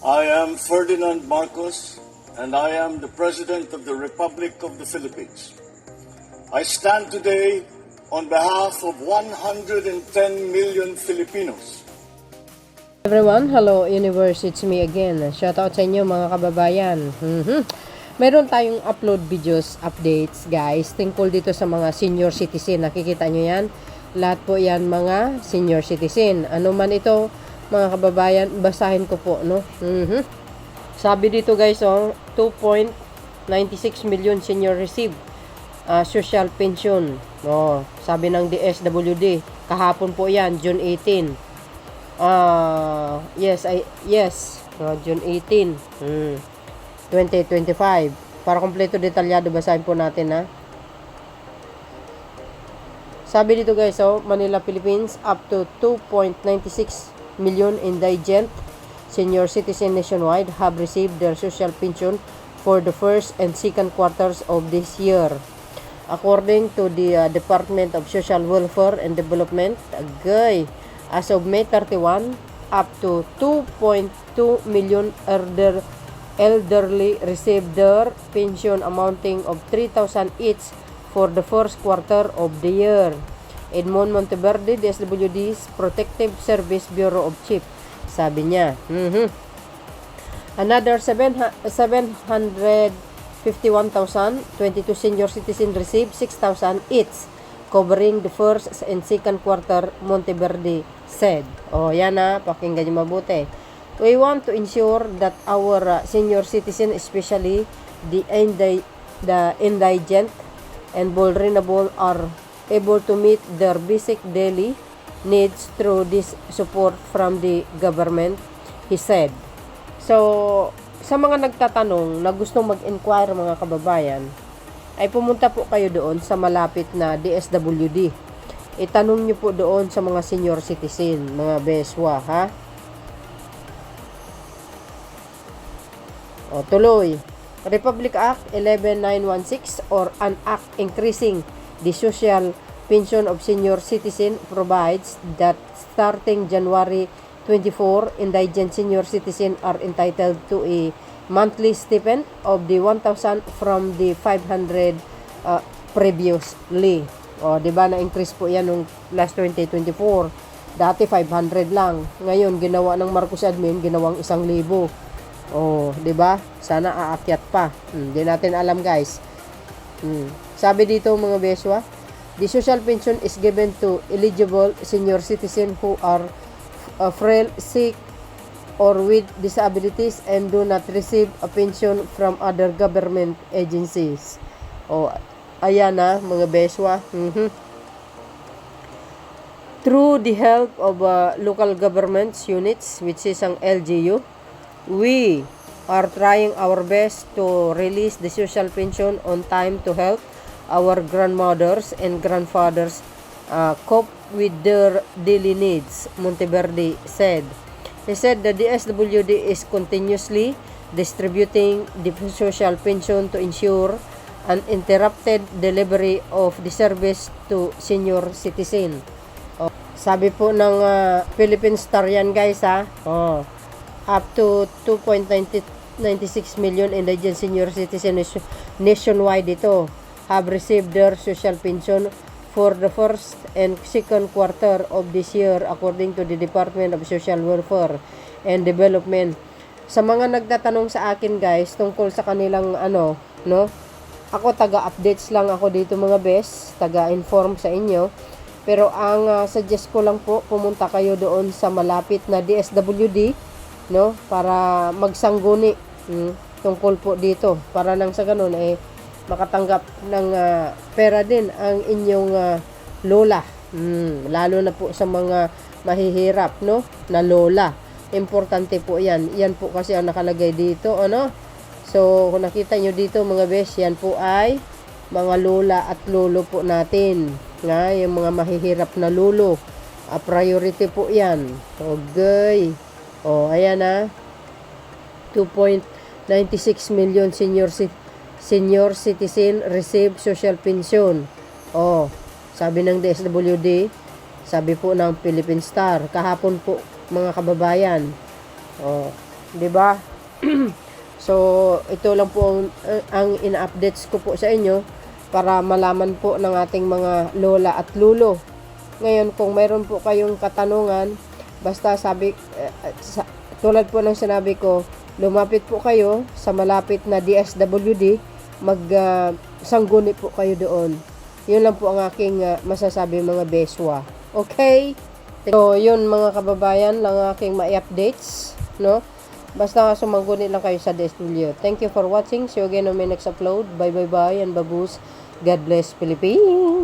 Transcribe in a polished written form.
I am Ferdinand Marcos, and I am the President of the Republic of the Philippines. I stand today on behalf of 110 million Filipinos. Everyone, hello universe, it's me again. Shoutout sa inyo mga kababayan. Meron tayong upload videos, updates guys, tungkol dito sa mga senior citizen. Nakikita nyo yan? Lahat po yan mga senior citizen. Ano man ito mga kababayan, basahin ko po, no? Sabi dito guys, 2.96 million senior receive social pension. Sabi ng DSWD, kahapon po yan, June 18. June 18, 2025. Para kompleto detalyado, basahin po natin ha. Sabi dito guys, Manila, Philippines, up to 2.96 million indigent senior citizen nationwide have received their social pension for the first and second quarters of this year. According to the Department of Social Welfare and Development, as of May 31, up to 2.2 million elderly received their pension amounting of 3,000 each for the first quarter of the year. Edmond Monteverde, DSWD's Protective Service Bureau of Chief, sabi niya. Another 751,022 senior citizen received 6,000 each, covering the first and second quarter, Monteverde said. Yan pakinggan niyo mabuti. We want to ensure that our senior citizen, especially the indigent and vulnerable, are able to meet their basic daily needs through this support from the government, he said. So, sa mga nagtatanong na gustong mag-inquire mga kababayan, ay pumunta po kayo doon sa malapit na DSWD. Itanong nyo po doon sa mga senior citizen, mga beswa, ha? Tuloy. Republic Act 11916 or an act increasing the social pension of senior citizen provides that starting January 24, indigent senior citizen are entitled to a monthly stipend of the 1,000 from the 500 previously. Diba na-increase po yan nung last 2024. Dati 500 lang. Ngayon, ginawa ng Marcos admin, ginawang 1,000. Diba? Sana aakyat pa. Di natin alam guys. Sabi dito mga beswa, the social pension is given to eligible senior citizen who are frail, sick, or with disabilities and do not receive a pension from other government agencies. Ayan mga beswa. Through the help of local governments units, which is ang LGU, we are trying our best to release the social pension on time to help our grandmothers and grandfathers cope with their daily needs, Monteverde said. He said the DSWD is continuously distributing the social pension to ensure uninterrupted delivery of the service to senior citizen. Sabi po ng Philippine Star yan guys up to 2.96 million indigent senior citizen nationwide ito have received their social pension for the first and second quarter of this year according to the Department of Social Welfare and Development. Sa mga nagtatanong sa akin guys tungkol sa kanilang ako taga-updates lang ako dito mga bes, taga-inform sa inyo. Pero ang suggest ko lang po, pumunta kayo doon sa malapit na DSWD, para magsangguni tungkol po dito. Para nang sa ganun makatanggap ng pera din ang inyong lola. Lalo na po sa mga mahihirap, na lola. Importante po yan. Yan po kasi ang nakalagay dito, So, kung nakita nyo dito mga bes, yan po ay mga lola at lolo po natin. Yung mga mahihirap na lolo. Priority po yan. Ayan 2.96 million senior citizen receive social pension. Sabi ng DSWD, sabi po ng Philippine Star, kahapon po mga kababayan. 'di ba? So, ito lang po ang ina-updates ko po sa inyo para malaman po ng ating mga lola at lulo. Ngayon, kung mayroon po kayong katanungan, basta tulad po ng sinabi ko, lumapit po kayo sa malapit na DSWD, sangguni po kayo doon. Yun lang po ang aking masasabi mga beswa. Okay? So, yun mga kababayan lang aking ma-updates, no? Basta sumangguni lang kayo sa DSWD. Thank you for watching. See you again on my next upload. Bye bye bye and baboos. God bless Philippines.